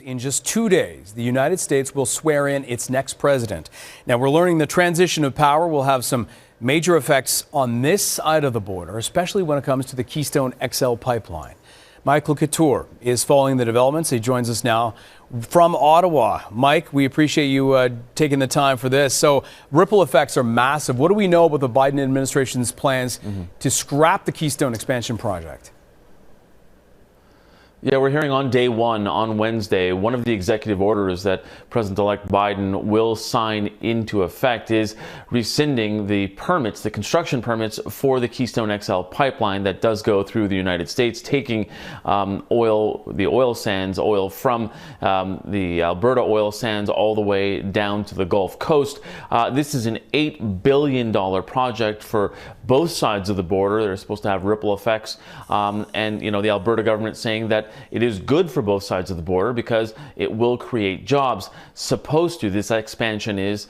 In just 2 days, the United States will swear in its next president. Now, we're learning the transition of power will have some major effects on this side of the border, especially when it comes to the Keystone XL pipeline. Mike Le Couteur is following the developments. He joins us now from Ottawa. Mike, we appreciate you taking the time for this. So ripple effects are massive. What do we know about the Biden administration's plans to scrap the Keystone expansion project? Yeah, we're hearing on day one, on Wednesday, one of the executive orders that President-elect Biden will sign into effect is rescinding the permits, the construction permits for the Keystone XL pipeline that does go through the United States, taking the oil sands, oil from the Alberta oil sands all the way down to the Gulf Coast. This is an $8 billion project for both sides of the border. They're supposed to have ripple effects. And, you know, the Alberta government saying that it is good for both sides of the border because it will create jobs. This expansion is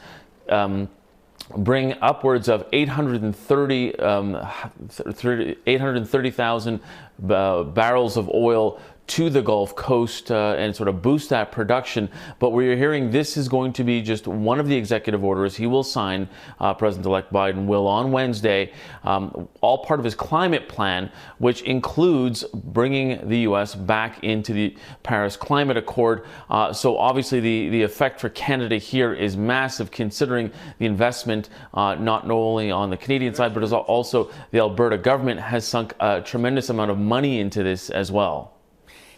bring upwards of 830,000 barrels of oil to the Gulf Coast and sort of boost that production. But we're hearing this is going to be just one of the executive orders he will sign, President-elect Biden will, on Wednesday, all part of his climate plan, which includes bringing the U.S. back into the Paris Climate Accord. So obviously the effect for Canada here is massive, considering the investment not only on the Canadian side, but also the Alberta government has sunk a tremendous amount of money into this as well.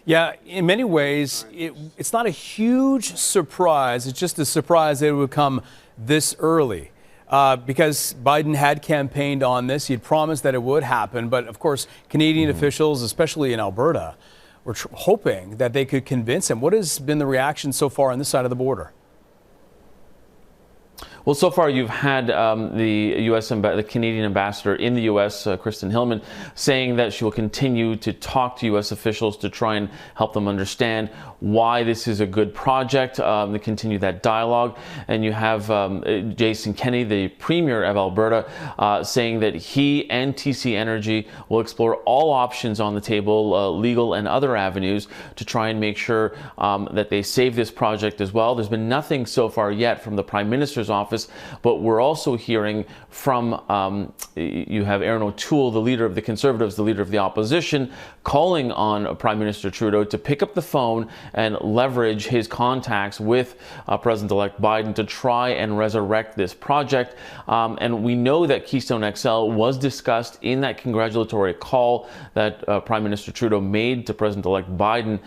Yeah, in many ways, it's not a huge surprise. It's just a surprise that it would come this early because Biden had campaigned on this. He had promised that it would happen. But of course, Canadian officials, especially in Alberta, were hoping that they could convince him. What has been the reaction so far on this side of the border? Well, so far you've had the Canadian ambassador in the U.S., Kristen Hillman, saying that she will continue to talk to U.S. officials to try and help them understand why this is a good project, to continue that dialogue. And you have Jason Kenney, the Premier of Alberta, saying that he and TC Energy will explore all options on the table, legal and other avenues, to try and make sure that they save this project as well. There's been nothing so far yet from the Prime Minister's office, but we're also hearing from, you have Aaron O'Toole, the leader of the Conservatives, the leader of the opposition, calling on Prime Minister Trudeau to pick up the phone and leverage his contacts with President-elect Biden to try and resurrect this project. And we know that Keystone XL was discussed in that congratulatory call that Prime Minister Trudeau made to President-elect Biden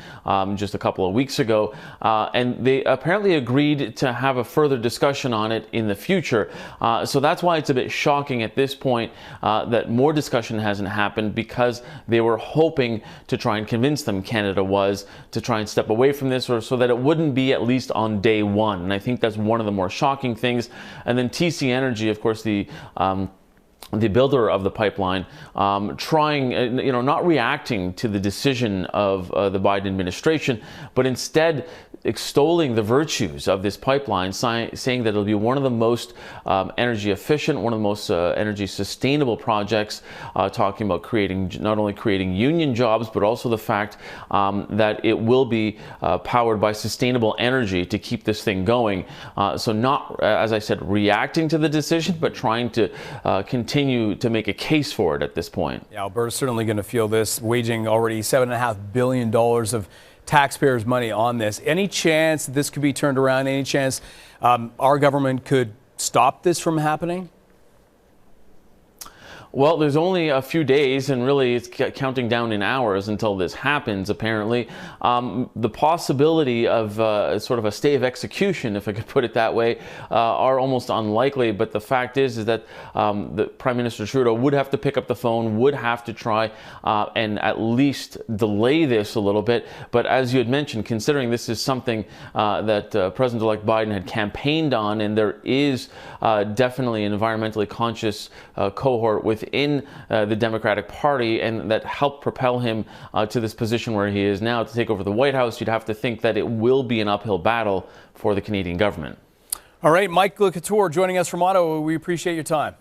just a couple of weeks ago. And they apparently agreed to have a further discussion on it in the future. So that's why it's a bit shocking at this point that more discussion hasn't happened, because they were hoping to try and convince them, Canada was, to try and step away from this, or so that it wouldn't be at least on day one. And I think that's one of the more shocking things. And then TC Energy, of course, the builder of the pipeline, trying, not reacting to the decision of the Biden administration, but instead extolling the virtues of this pipeline, saying that it'll be one of the most energy efficient, one of the most energy sustainable projects, talking about not only creating union jobs, but also the fact that it will be powered by sustainable energy to keep this thing going. So not, as I said, reacting to the decision, but trying to continue to make a case for it at this point. Yeah, Alberta's certainly going to feel this, waging already $7.5 billion of taxpayers' money on this. Any chance this could be turned around? Any chance our government could stop this from happening? Well, there's only a few days, and really it's counting down in hours until this happens, apparently. The possibility of sort of a stay of execution, if I could put it that way, are almost unlikely. But the fact is that the Prime Minister Trudeau would have to pick up the phone, would have to try and at least delay this a little bit. But as you had mentioned, considering this is something that President-elect Biden had campaigned on, and there is definitely an environmentally conscious cohort within the Democratic Party, and that helped propel him to this position where he is now to take over the White House, you'd have to think that it will be an uphill battle for the Canadian government. All right, Mike Le Couteur joining us from Ottawa. We appreciate your time.